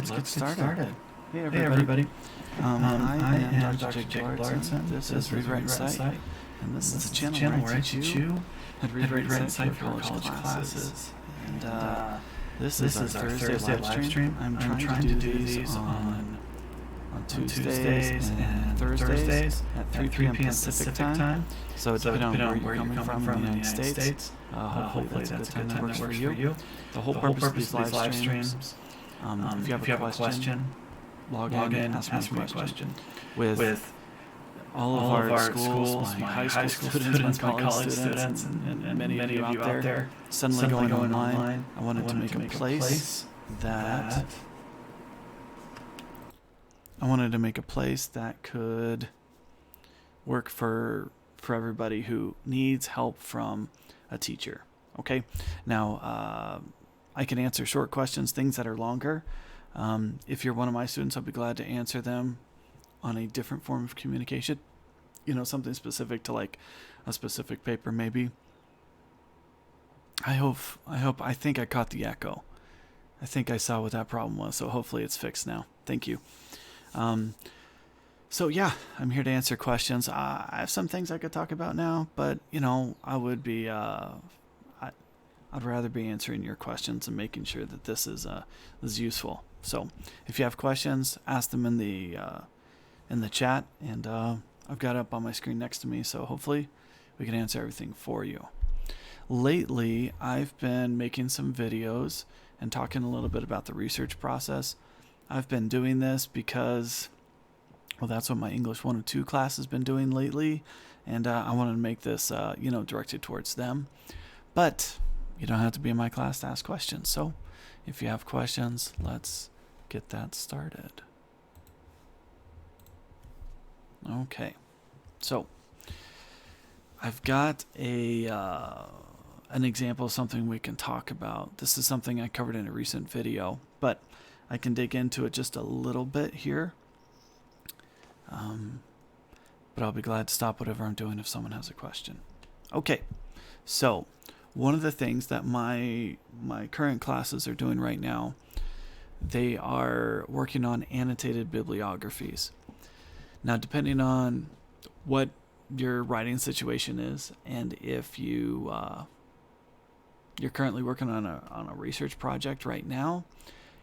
let's get started. Hey everybody. I am Dr. Jake Larson. This is Read, Write, Cite, and this is the channel where I teach you how to read, write, and cite for college classes. And this is our Thursday live stream. I'm trying to do these on Tuesdays and Thursdays at 3 p.m. Pacific time. So depending on where you're coming from in the United States, hopefully that's a good time that works for you. The whole purpose of these live streams, if you have a question, log in, ask me a question. With all of our schools, my high school students, my college students, and many of you out there suddenly going online, I wanted to make a place that could work for everybody who needs help from a teacher. Okay, now I can answer short questions, things that are longer. If you're one of my students, I'll be glad to answer them on a different form of communication. Something specific to like a specific paper, maybe. I think I caught the echo. I think I saw what that problem was, so hopefully it's fixed now. Thank you. So yeah, I'm here to answer questions. I have some things I could talk about now, but I would be, I'd rather be answering your questions and making sure that this is useful. So if you have questions, ask them in the chat, and I've got it up on my screen next to me, so hopefully we can answer everything for you. Lately, I've been making some videos and talking a little bit about the research process. I've been doing this because, well, that's what my English 102 class has been doing lately, and I wanted to make this, directed towards them. But you don't have to be in my class to ask questions. So if you have questions, let's get that started. Okay, so I've got an example of something we can talk about. This is something I covered in a recent video, but I can dig into it just a little bit here. But I'll be glad to stop whatever I'm doing if someone has a question. Okay, so one of the things that my current classes are doing right now, they are working on annotated bibliographies. Now, depending on what your writing situation is, and if you're currently working on a research project right now,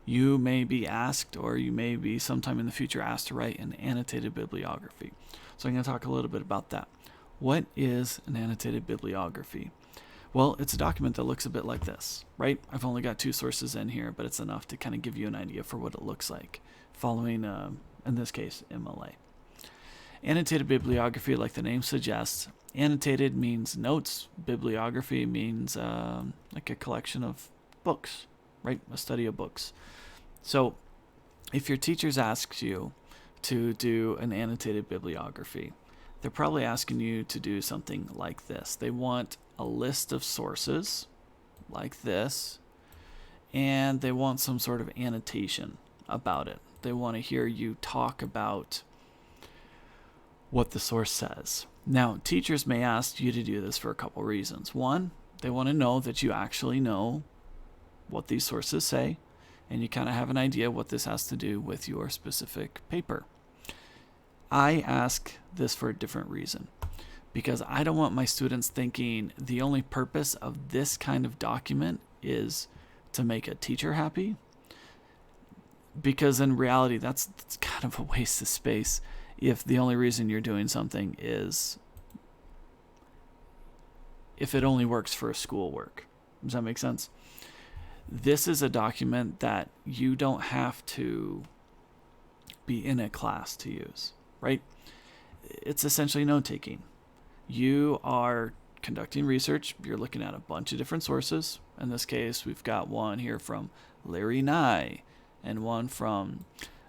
you may be asked, or you may be sometime in the future asked to write an annotated bibliography. So I'm going to talk a little bit about that. What is an annotated bibliography? Well, it's a document that looks a bit like this, right? I've only got 2 sources in here, but it's enough to kind of give you an idea for what it looks like, following, in this case, MLA. Annotated bibliography, like the name suggests, annotated means notes. Bibliography means like a collection of books, right? A study of books. So if your teachers asks you to do an annotated bibliography, they're probably asking you to do something like this. They want a list of sources like this, and they want some sort of annotation about it. They want to hear you talk about what the source says. Now, teachers may ask you to do this for a couple reasons. One, they want to know that you actually know what these sources say, and you kind of have an idea what this has to do with your specific paper. I ask this for a different reason, because I don't want my students thinking the only purpose of this kind of document is to make a teacher happy, because in reality that's kind of a waste of space if the only reason you're doing something is if it only works for schoolwork. Does that make sense? This is a document that you don't have to be in a class to use, right? It's essentially note-taking. You are conducting research. You're looking at a bunch of different sources. In this case, we've got one here from Larry Nye and one from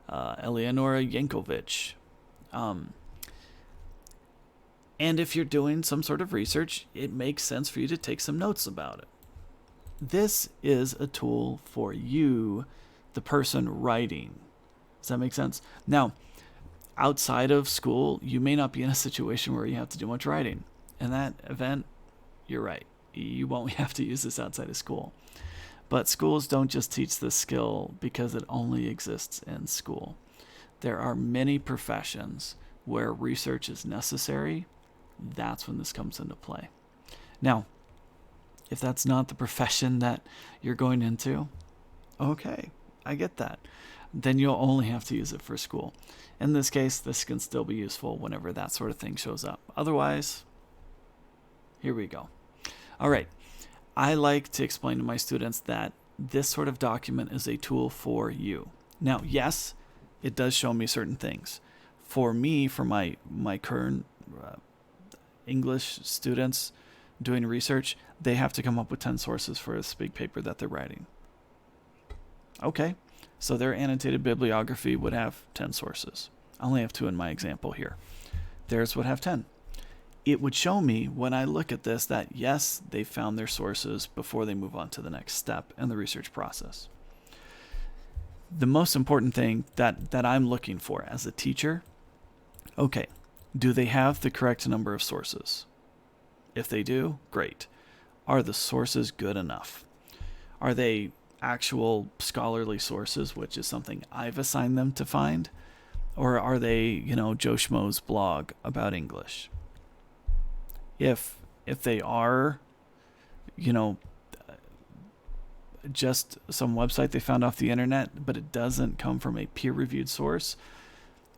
Eleonora Yankovic. And if you're doing some sort of research, it makes sense for you to take some notes about it. This is a tool for you, the person writing. Does that make sense? Now, outside of school, you may not be in a situation where you have to do much writing. In that event, you're right. You won't have to use this outside of school. But schools don't just teach this skill because it only exists in school. There are many professions where research is necessary. That's when this comes into play. Now, if that's not the profession that you're going into, okay, I get that. Then you'll only have to use it for school. In this case, this can still be useful whenever that sort of thing shows up. Otherwise, here we go. All right. I like to explain to my students that this sort of document is a tool for you. Now, yes, it does show me certain things. For me, for my current English students doing research, they have to come up with 10 sources for this big paper that they're writing. Okay, so their annotated bibliography would have 10 sources. I only have 2 in my example here. Theirs would have 10. It would show me when I look at this that yes, they found their sources before they move on to the next step in the research process. The most important thing that I'm looking for as a teacher, okay, do they have the correct number of sources? If they do, great. Are the sources good enough? Are they actual scholarly sources, which is something I've assigned them to find? Or are they, Joe Schmo's blog about English? If they are, just some website they found off the internet, but it doesn't come from a peer-reviewed source,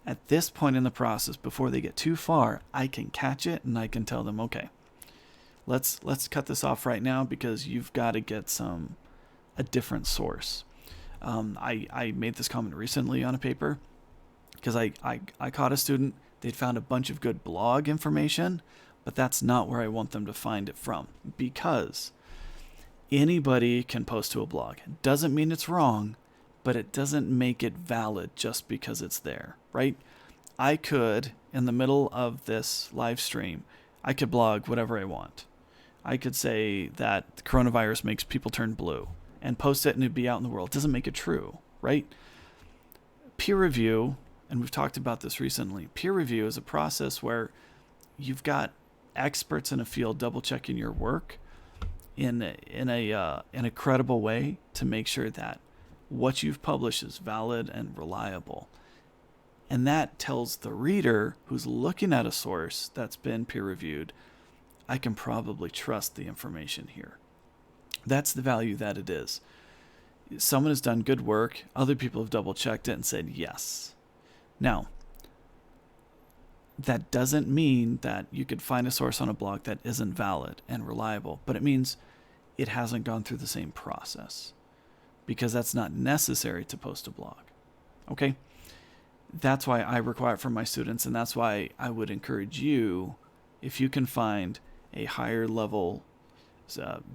at this point in the process, before they get too far, I can catch it and I can tell them, okay, let's cut this off right now because you've got to get a different source. I made this comment recently on a paper because I caught a student. They'd found a bunch of good blog information, but that's not where I want them to find it from, because anybody can post to a blog. It doesn't mean it's wrong, but it doesn't make it valid just because it's there, right? I could, in the middle of this live stream, I could blog whatever I want. I could say that the coronavirus makes people turn blue and post it and it'd be out in the world. It doesn't make it true, right? Peer review, and we've talked about this recently, peer review is a process where you've got experts in a field double checking your work in a credible way to make sure that what you've published is valid and reliable. And that tells the reader who's looking at a source that's been peer reviewed, I can probably trust the information here. That's the value that it is. Someone has done good work, other people have double checked it and said yes. Now, that doesn't mean that you could find a source on a blog that isn't valid and reliable, but it means it hasn't gone through the same process, because that's not necessary to post a blog. Okay? That's why I require it from my students, and that's why I would encourage you, if you can find a higher level,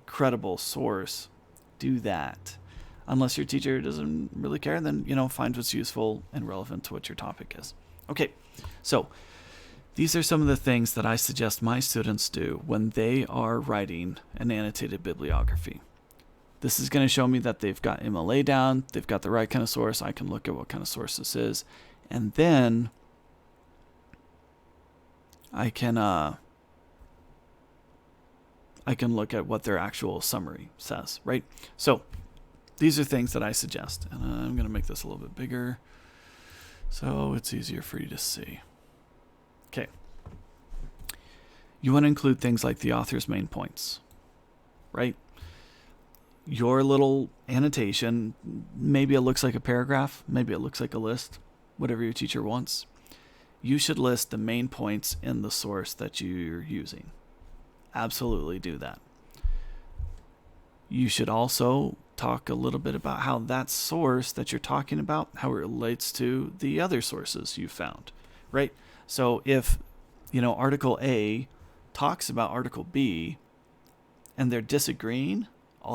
credible source, do that. Unless your teacher doesn't really care, then, find what's useful and relevant to what your topic is. Okay, so these are some of the things that I suggest my students do when they are writing an annotated bibliography. This is going to show me that they've got MLA down, they've got the right kind of source. I can look at what kind of source this is, and then I can look at what their actual summary says, right? So these are things that I suggest, and I'm going to make this a little bit bigger so it's easier for you to see. Okay. You want to include things like the author's main points, right? Your little annotation, maybe it looks like a paragraph, maybe it looks like a list, whatever your teacher wants. You should list the main points in the source that you're using. Absolutely do that. You should also talk a little bit about how that source that you're talking about, how it relates to the other sources you found, right? So if, Article A talks about Article B and they're disagreeing,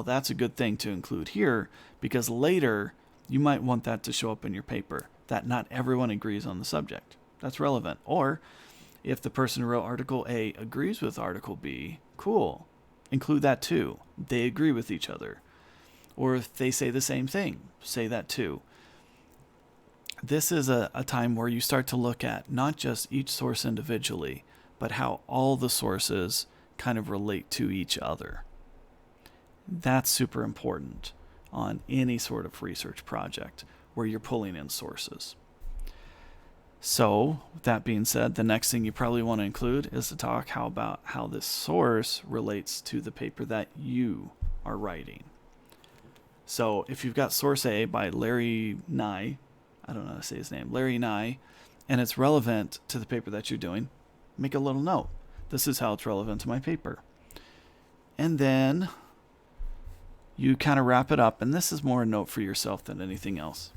that's a good thing to include here, because later you might want that to show up in your paper, that not everyone agrees on the subject. That's relevant. Or if the person who wrote Article A agrees with Article B, cool. Include that too. They agree with each other. Or if they say the same thing, say that too. This is a time where you start to look at not just each source individually, but how all the sources kind of relate to each other. That's super important, on any sort of research project where you're pulling in sources. So, that being said, the next thing you probably want to include is to talk about how this source relates to the paper that you are writing. So, if you've got source A by Larry Nye, I don't know how to say his name, Larry Nye, and it's relevant to the paper that you're doing, make a little note. This is how it's relevant to my paper. And then you kind of wrap it up, and this is more a note for yourself than anything else.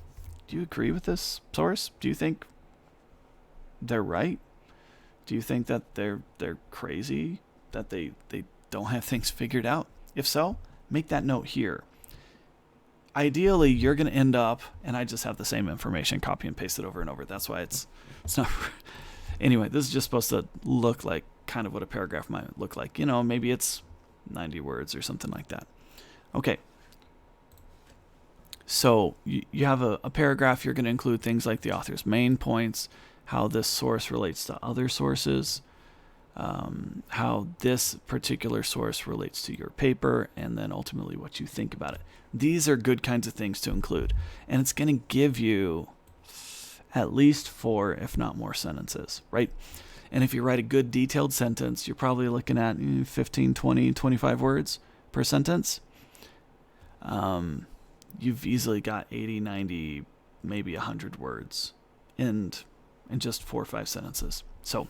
Do you agree with this source? Do you think they're right? Do you think that they're crazy, that they don't have things figured out? If so, make that note here. Ideally, you're going to end up, and I just have the same information, copy and paste it over and over. That's why it's not. Anyway, this is just supposed to look like kind of what a paragraph might look like. Maybe it's 90 words or something like that. Okay. So you have a paragraph. You're going to include things like the author's main points, how this source relates to other sources, how this particular source relates to your paper, and then ultimately what you think about it. These are good kinds of things to include, and it's going to give you at least 4, if not more, sentences, right? And if you write a good detailed sentence, you're probably looking at 15, 20, 25 words per sentence. You've easily got 80, 90, maybe 100 words in just 4 or 5 sentences. So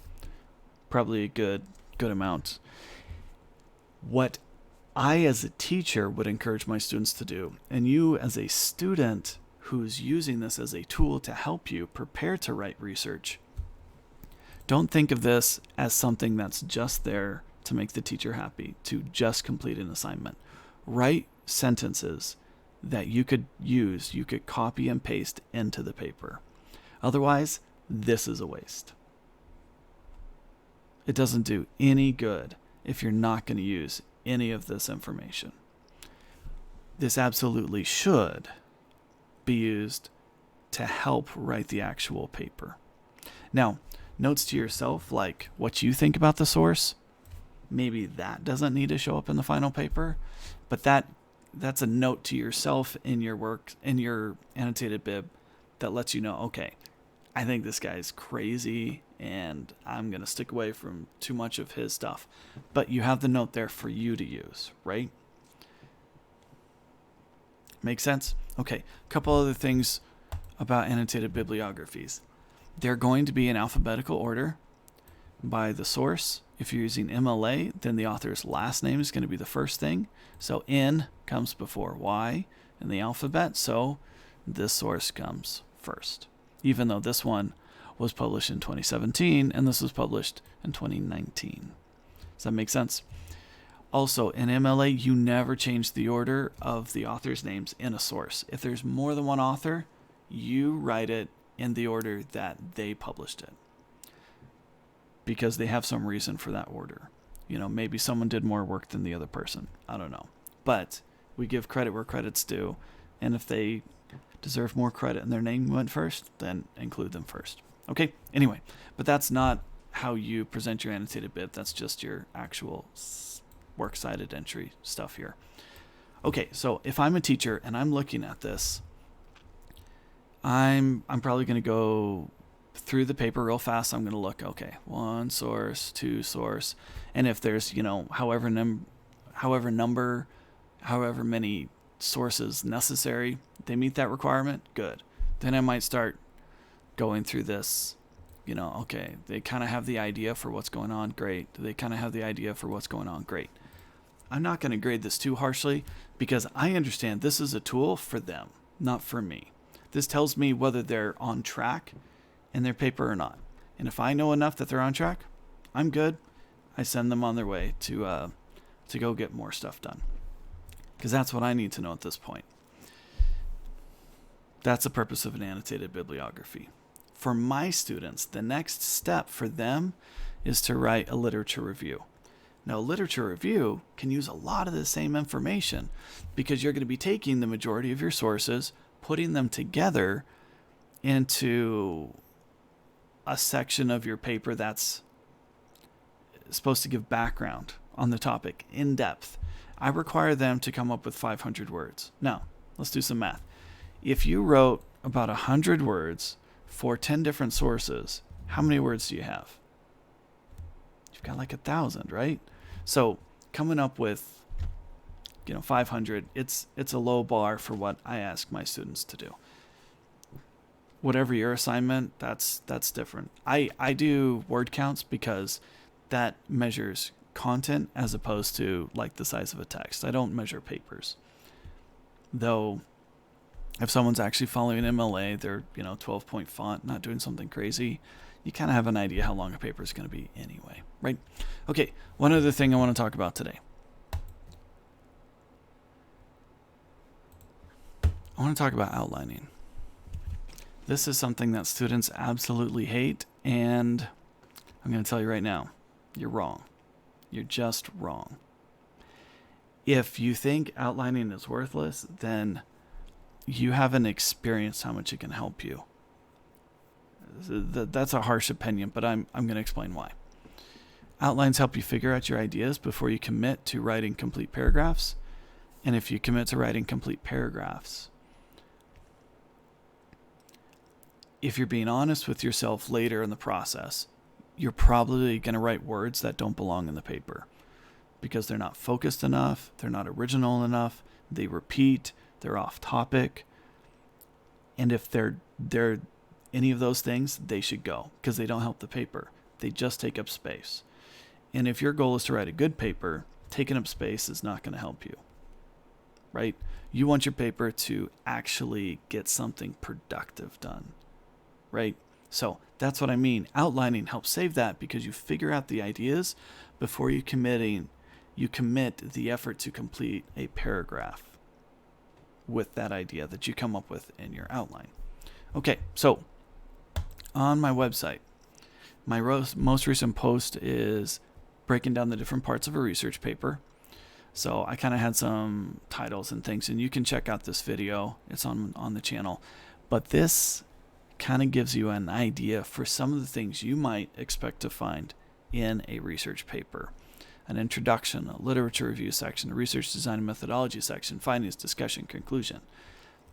probably a good amount. What I as a teacher would encourage my students to do, and you as a student who's using this as a tool to help you prepare to write research, don't think of this as something that's just there to make the teacher happy, to just complete an assignment. Write sentences that you could use, you could copy and paste into the paper. Otherwise, this is a waste. It doesn't do any good if you're not going to use any of this information. This absolutely should be used to help write the actual paper. Now, notes to yourself, like what you think about the source, maybe that doesn't need to show up in the final paper, but that's a note to yourself in your work, in your annotated bib, that lets you know, okay, I think this guy's crazy and I'm going to stick away from too much of his stuff. But you have the note there for you to use, right? Make sense? Okay, a couple other things about annotated bibliographies. They're going to be in alphabetical order by the source. If you're using MLA, then the author's last name is going to be the first thing. So N comes before Y in the alphabet, so this source comes first. Even though this one was published in 2017 and this was published in 2019. Does that make sense? Also, in MLA, you never change the order of the author's names in a source. If there's more than one author, you write it in the order that they published it, because they have some reason for that order. Maybe someone did more work than the other person. I don't know. But we give credit where credit's due, and if they deserve more credit and their name went first, then include them first. Okay, anyway, but that's not how you present your annotated bib. That's just your actual works cited entry stuff here. Okay, so if I'm a teacher and I'm looking at this, I'm probably going to go through the paper real fast. I'm going to look, okay, 1 source, 2 source, and if there's, however many sources necessary, they meet that requirement, good. Then I might start going through this, okay, they kind of have the idea for what's going on, great. They kind of have the idea for what's going on, great. I'm not going to grade this too harshly because I understand this is a tool for them, not for me. This tells me whether they're on track in their paper or not. And if I know enough that they're on track, I'm good. I send them on their way to go get more stuff done, because that's what I need to know at this point. That's the purpose of an annotated bibliography. For my students, the next step for them is to write a literature review. Now, literature review can use a lot of the same information because you're going to be taking the majority of your sources, putting them together into a section of your paper that's supposed to give background on the topic in depth. I require them to come up with 500 words. Now, let's do some math. If you wrote about 100 words for 10 different sources, how many words do you have? You've got like 1,000, right? So coming up with 500, it's a low bar for what I ask my students to do. Whatever your assignment, that's different. I do word counts because that measures content as opposed to like the size of a text. I don't measure papers. Though if someone's actually following MLA, they're 12-point font, not doing something crazy, you kind of have an idea how long a paper is going to be anyway, right? Okay, one other thing I want to talk about today. I want to talk about outlining. This is something that students absolutely hate, and I'm going to tell you right now, you're wrong. You're just wrong. If you think outlining is worthless, then you haven't experienced how much it can help you. That's a harsh opinion, but I'm going to explain why. Outlines help you figure out your ideas before you commit to writing complete paragraphs. And if you commit to writing complete paragraphs, if you're being honest with yourself later in the process, you're probably going to write words that don't belong in the paper because they're not focused enough, they're not original enough, they repeat, they're off topic. And if they're any of those things, they should go because they don't help the paper. They just take up space. And if your goal is to write a good paper, taking up space is not going to help you, right? You want your paper to actually get something productive done, right? So that's what I mean. Outlining helps save that because you figure out the ideas before you commit the effort to complete a paragraph with that idea that you come up with in your outline. Okay, so on my website, my most recent post is breaking down the different parts of a research paper. So I kind of had some titles and things, and you can check out this video. It's on the channel. But this kind of gives you an idea for some of the things you might expect to find in a research paper. An introduction, a literature review section, a research design and methodology section, findings, discussion, conclusion.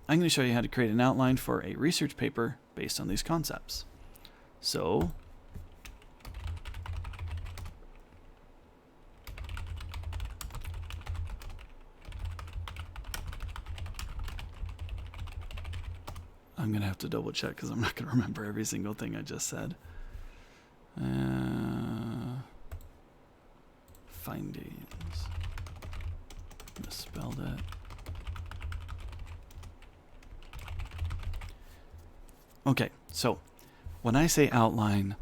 I'm going to show you how to create an outline for a research paper based on these concepts. So I'm going to have to double check because I'm not going to remember every single thing I just said. Findings. Misspelled it. Okay, so when I say outline,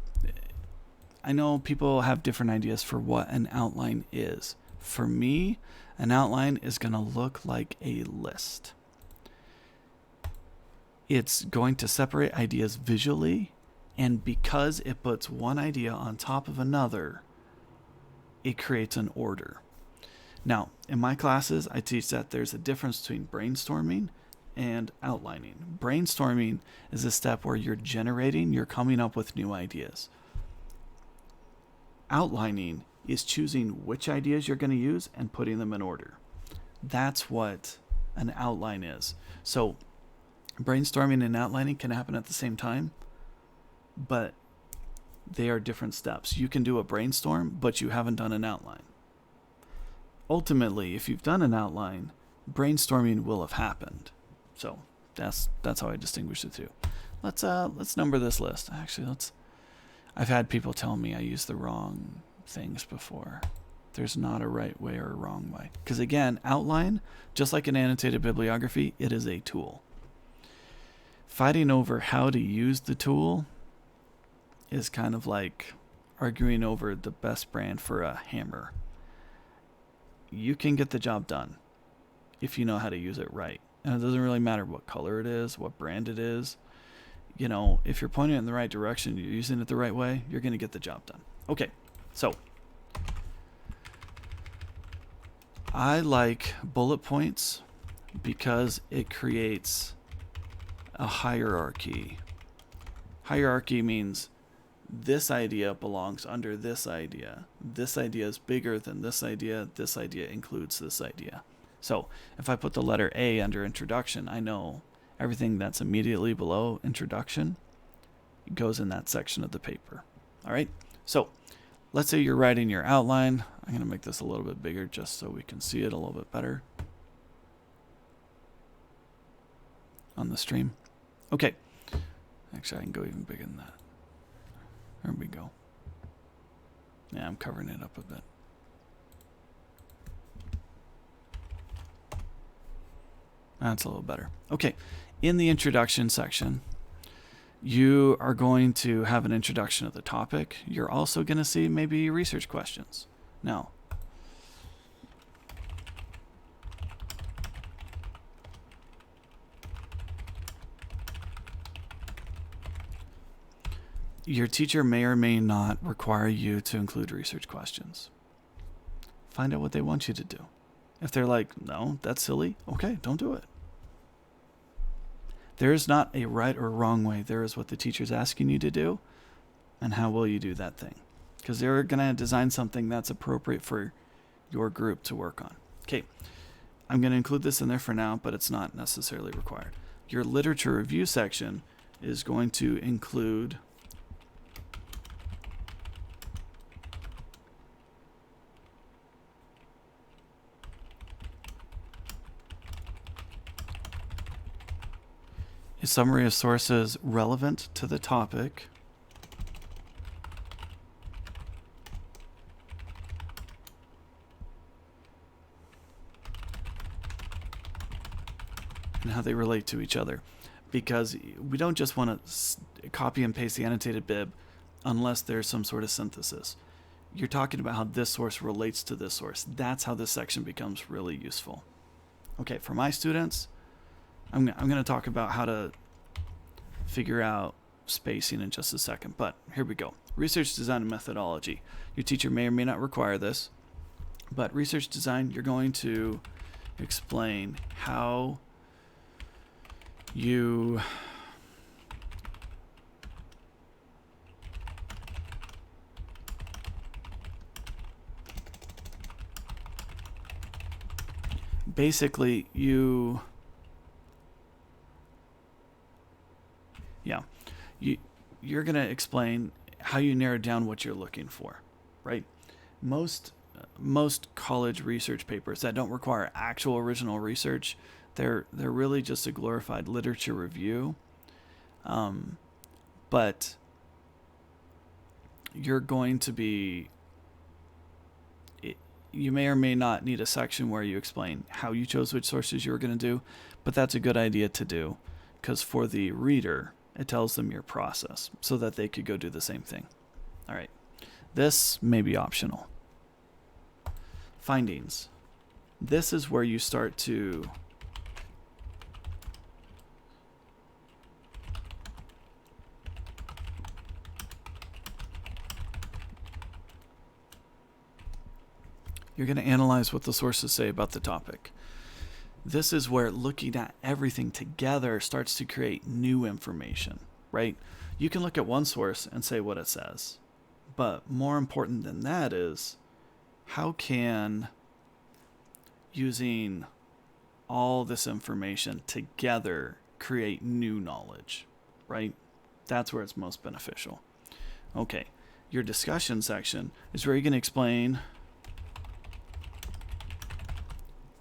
I know people have different ideas for what an outline is. For me, an outline is going to look like a list. It's going to separate ideas visually, and because it puts one idea on top of another, it creates an order. Now, in my classes, I teach that there's a difference between brainstorming and outlining. Brainstorming is a step where you're coming up with new ideas. Outlining is choosing which ideas you're going to use and putting them in order. That's what an outline is. So brainstorming and outlining can happen at the same time, but they are different steps. You can do a brainstorm, but you haven't done an outline. Ultimately, if you've done an outline, brainstorming will have happened. So that's how I distinguish the two. Let's number this list. Actually, I've had people tell me I use the wrong things before. There's not a right way or a wrong way. Because again, outline, just like an annotated bibliography, it is a tool. Fighting over how to use the tool is kind of like arguing over the best brand for a hammer. You can get the job done if you know how to use it right. And it doesn't really matter what color it is, what brand it is. If you're pointing it in the right direction, you're using it the right way, you're going to get the job done. Okay, so I like bullet points because it creates a hierarchy. Hierarchy means this idea belongs under this idea. This idea is bigger than this idea. This idea includes this idea. So if I put the letter A under introduction, I know everything that's immediately below introduction goes in that section of the paper. All right. So let's say you're writing your outline. I'm going to make this a little bit bigger just so we can see it a little bit better on the stream. Okay. Actually, I can go even bigger than that. There we go. Yeah, I'm covering it up a bit. That's a little better. Okay. In the introduction section, you are going to have an introduction of the topic. You're also going to see maybe research questions. Now, your teacher may or may not require you to include research questions. Find out what they want you to do. If they're like, no, that's silly, okay, don't do it. There is not a right or wrong way. There is what the teacher's asking you to do, and how will you do that thing. Because they're going to design something that's appropriate for your group to work on. Okay, I'm going to include this in there for now, but it's not necessarily required. Your literature review section is going to include a summary of sources relevant to the topic, and how they relate to each other. Because we don't just want to copy and paste the annotated bib unless there's some sort of synthesis. You're talking about how this source relates to this source. That's how this section becomes really useful. Okay, for my students, I'm going to talk about how to figure out spacing in just a second, but here we go. Research design and methodology. Your teacher may or may not require this, but research design, you're going to explain how you basically you're going to explain how you narrow down what you're looking for, right? Most college research papers that don't require actual original research, they're really just a glorified literature review. But you're going to be, you may or may not need a section where you explain how you chose which sources you were going to do, but that's a good idea to do, because for the reader, it tells them your process so that they could go do the same thing. All right. This may be optional. Findings. This is where you start to you're going to analyze what the sources say about the topic. This is where looking at everything together starts to create new information, right? You can look at one source and say what it says, but more important than that is how can using all this information together create new knowledge, right? That's where it's most beneficial. Okay, your discussion section is where you're going to explain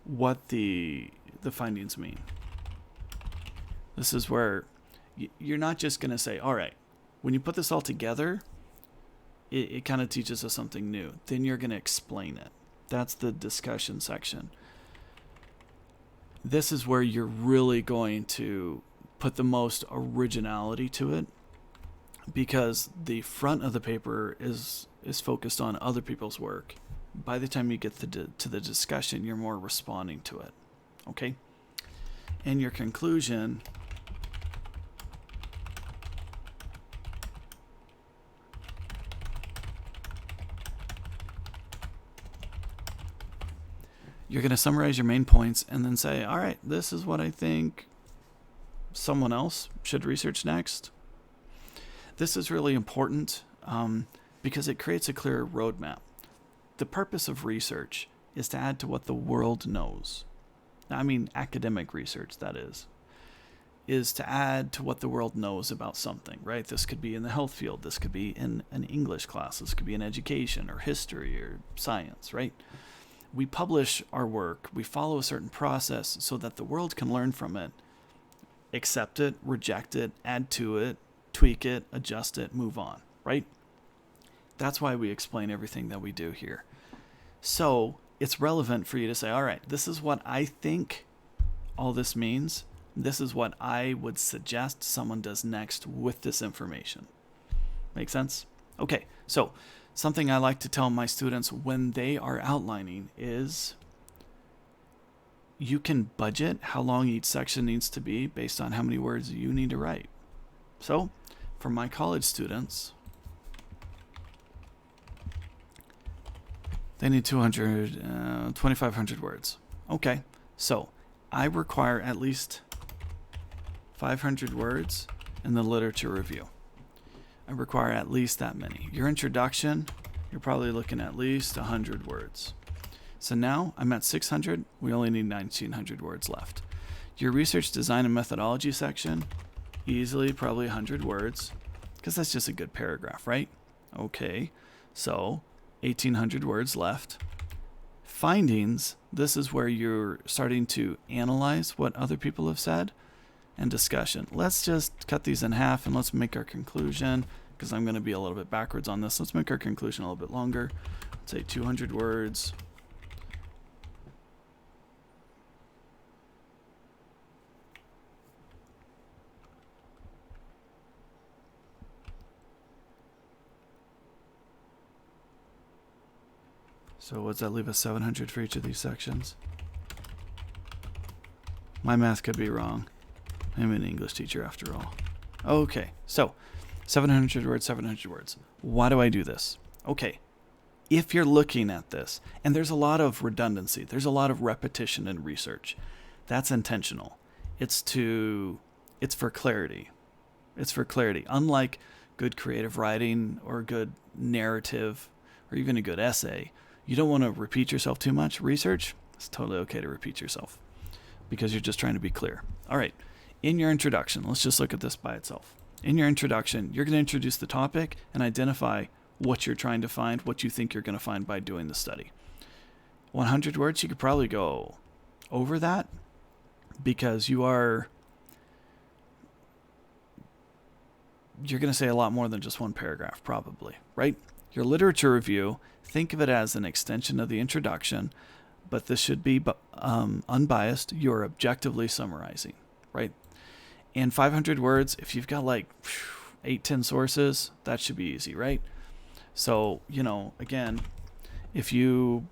what the findings mean. This is where you're not just going to say, all right, when you put this all together, it kind of teaches us something new. Then you're going to explain it. That's the discussion section. This is where you're really going to put the most originality to it, because the front of the paper is focused on other people's work. By the time you get to the discussion, you're more responding to it. Okay? And your conclusion you're going to summarize your main points and then say, all right, this is what I think someone else should research next. This is really important because it creates a clear roadmap. The purpose of research is to add to what the world knows, I mean academic research, that is to add to what the world knows about something, right? This could be in the health field. This could be in an English class. This could be in education or history or science, right? We publish our work. We follow a certain process so that the world can learn from it, accept it, reject it, add to it, tweak it, adjust it, move on, right? That's why we explain everything that we do here. So it's relevant for you to say, all right, this is what I think all this means. This is what I would suggest someone does next with this information. Make sense? Okay, so something I like to tell my students when they are outlining is you can budget how long each section needs to be based on how many words you need to write. So for my college students, they need 2,500 words. Okay, so I require at least 500 words in the literature review. I require at least that many. Your introduction, you're probably looking at least 100 words. So now I'm at 600. We only need 1,900 words left. Your research design and methodology section, easily probably 100 words, because that's just a good paragraph, right? Okay, so 1,800 words left. Findings, this is where you're starting to analyze what other people have said. And discussion. Let's just cut these in half and let's make our conclusion, because I'm going to be a little bit backwards on this. Let's make our conclusion a little bit longer. Let's say 200 words. So what's that leave us? 700 for each of these sections? My math could be wrong. I'm an English teacher after all. Okay, so 700 words, 700 words. Why do I do this? Okay, if you're looking at this, and there's a lot of redundancy, there's a lot of repetition in research. That's intentional. It's for clarity. It's for clarity. Unlike good creative writing or good narrative or even a good essay, you don't want to repeat yourself too much. Research, it's totally okay to repeat yourself because you're just trying to be clear. All right. In your introduction, let's just look at this by itself. In your introduction, you're going to introduce the topic and identify what you're trying to find, what you think you're going to find by doing the study. 100 words, you could probably go over that because you're going to say a lot more than just one paragraph, probably, right? Your literature review, think of it as an extension of the introduction, but this should be unbiased. You're objectively summarizing, right? And 500 words, if you've got like 8-10 sources, that should be easy, right? So, again, if you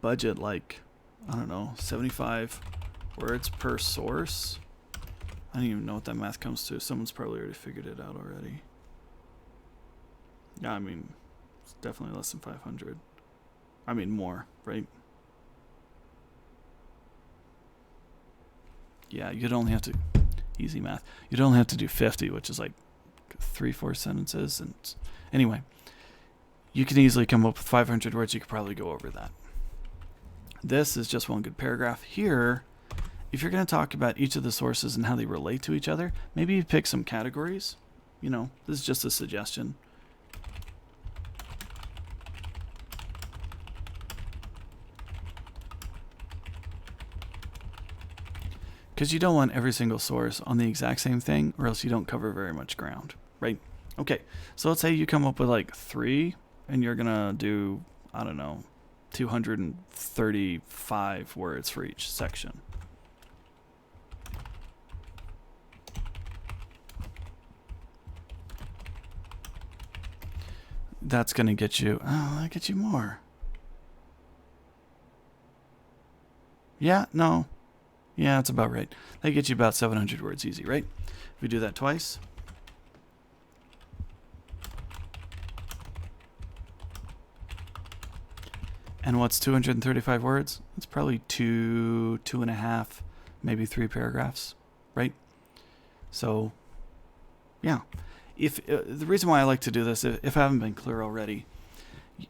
budget like, 75 words per source, I don't even know what that math comes to. Someone's probably already figured it out already. Yeah, it's definitely less than 500. More, right? Yeah, you'd only have to, easy math, you'd only have to do 50, which is like 3-4 sentences. And anyway, you can easily come up with 500 words. You could probably go over that. This is just one good paragraph. Here, if you're going to talk about each of the sources and how they relate to each other, maybe you pick some categories. This is just a suggestion. Because you don't want every single source on the exact same thing, or else you don't cover very much ground, right? Okay, so let's say you come up with like 3, and you're going to do, 235 words for each section. That's going to get you, that'll get you more. Yeah, no. Yeah, that's about right. That gets you about 700 words easy, right? If we do that twice. And what's 235 words? It's probably 2.5, maybe 3 paragraphs, right? So, yeah. If the reason why I like to do this, if I haven't been clear already,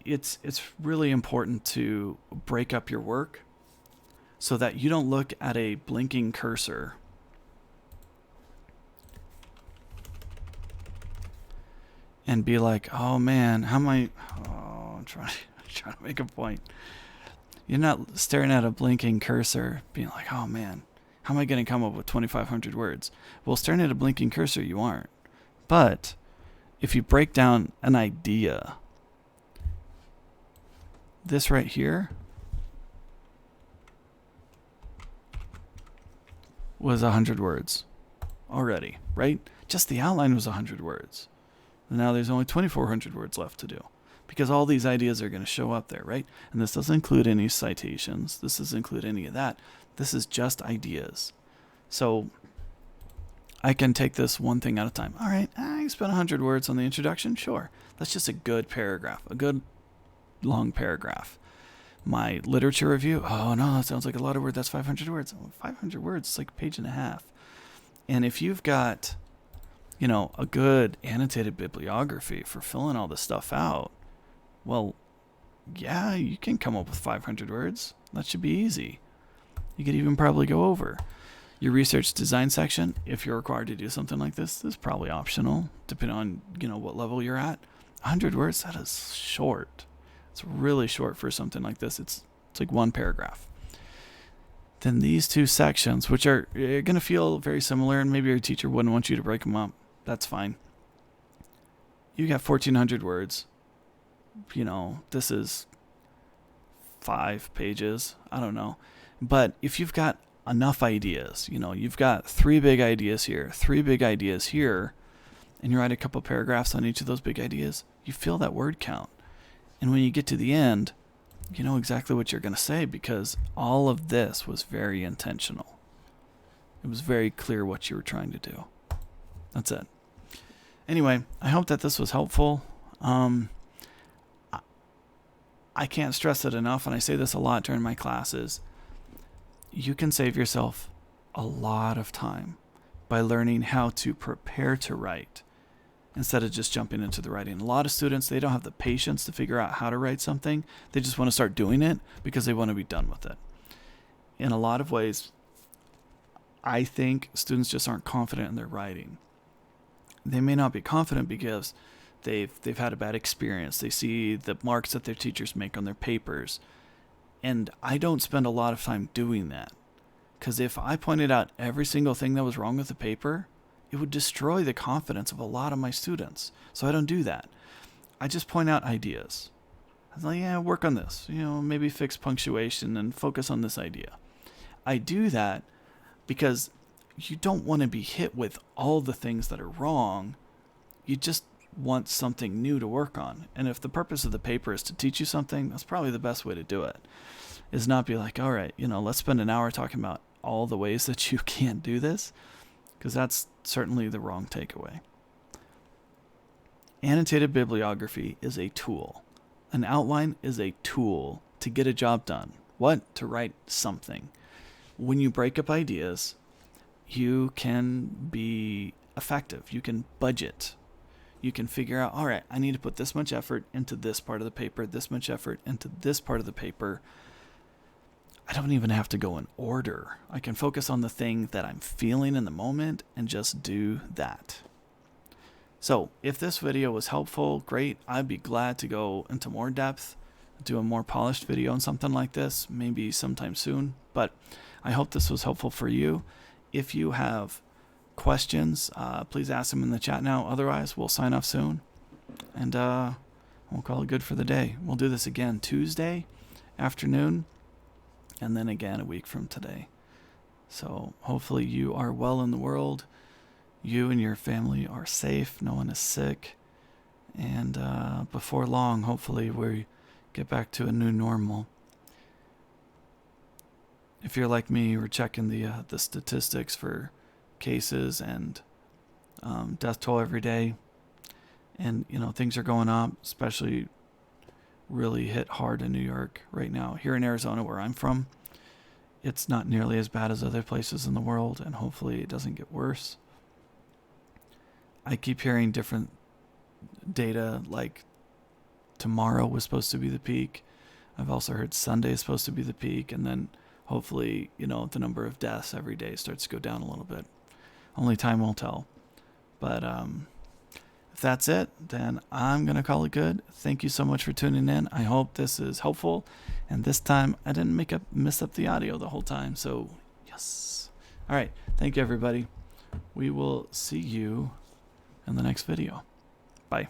it's really important to break up your work so that you don't look at a blinking cursor and be like, oh man, how am I? Oh, I'm trying to make a point. You're not staring at a blinking cursor being like, oh man, how am I going to come up with 2,500 words? Well, staring at a blinking cursor, you aren't. But if you break down an idea, this right here was 100 words already, right? Just the outline was 100 words. And now there's only 2,400 words left to do because all these ideas are going to show up there, right? And this doesn't include any citations. This doesn't include any of that. This is just ideas. So I can take this one thing at a time. All right, I spent 100 words on the introduction. Sure. That's just a good paragraph, a good long paragraph. My literature review, oh no, that sounds like a lot of words. That's 500 words. 500 words, it's like a page and a half. And if you've got, a good annotated bibliography for filling all this stuff out, well, yeah, you can come up with 500 words. That should be easy. You could even probably go over. Your research design section, if you're required to do something like this is probably optional, depending on, what level you're at. 100 words, that is short. It's really short for something like this. It's like one paragraph. Then these two sections, which are going to feel very similar, and maybe your teacher wouldn't want you to break them up. That's fine. You got 1,400 words. This is 5 pages. I don't know. But if you've got enough ideas, you've got 3 big ideas here, 3 big ideas here, and you write a couple paragraphs on each of those big ideas, you fill that word count. And when you get to the end, you know exactly what you're going to say because all of this was very intentional. It was very clear what you were trying to do. That's it. Anyway, I hope that this was helpful. I can't stress it enough, and I say this a lot during my classes. You can save yourself a lot of time by learning how to prepare to write instead of just jumping into the writing. A lot of students, they don't have the patience to figure out how to write something. They just want to start doing it because they want to be done with it. In a lot of ways, I think students just aren't confident in their writing. They may not be confident because they've had a bad experience. They see the marks that their teachers make on their papers. And I don't spend a lot of time doing that. Because if I pointed out every single thing that was wrong with the paper, it would destroy the confidence of a lot of my students. So I don't do that. I just point out ideas. I was like, yeah, work on this. Maybe fix punctuation and focus on this idea. I do that because you don't want to be hit with all the things that are wrong. You just want something new to work on. And if the purpose of the paper is to teach you something, that's probably the best way to do it. Is not be like, all right, let's spend an hour talking about all the ways that you can't do this, because that's certainly the wrong takeaway. Annotated bibliography is a tool. An outline is a tool to get a job done. What? To write something. When you break up ideas, you can be effective. You can budget. You can figure out, all right, I need to put this much effort into this part of the paper, this much effort into this part of the paper. I don't even have to go in order. I can focus on the thing that I'm feeling in the moment and just do that. So if this video was helpful, great. I'd be glad to go into more depth, do a more polished video on something like this, maybe sometime soon. But I hope this was helpful for you. If you have questions, please ask them in the chat now. Otherwise, we'll sign off soon. And we'll call it good for the day. We'll do this again Tuesday afternoon. And then again a week from today. So hopefully you are well in the world. You and your family are safe. No one is sick. And before long, hopefully we get back to a new normal. If you're like me, we're checking the statistics for cases and death toll every day. And, things are going up, especially really hit hard in New York right now. Here in Arizona, where I'm from, it's not nearly as bad as other places in the world, and hopefully it doesn't get worse. I keep hearing different data, like tomorrow was supposed to be the peak. I've also heard Sunday is supposed to be the peak, and then hopefully, the number of deaths every day starts to go down a little bit. Only time will tell. But if that's it, then I'm going to call it good. Thank you so much for tuning in. I hope this is helpful. And this time, I didn't mess up the audio the whole time. So, yes. All right. Thank you, everybody. We will see you in the next video. Bye.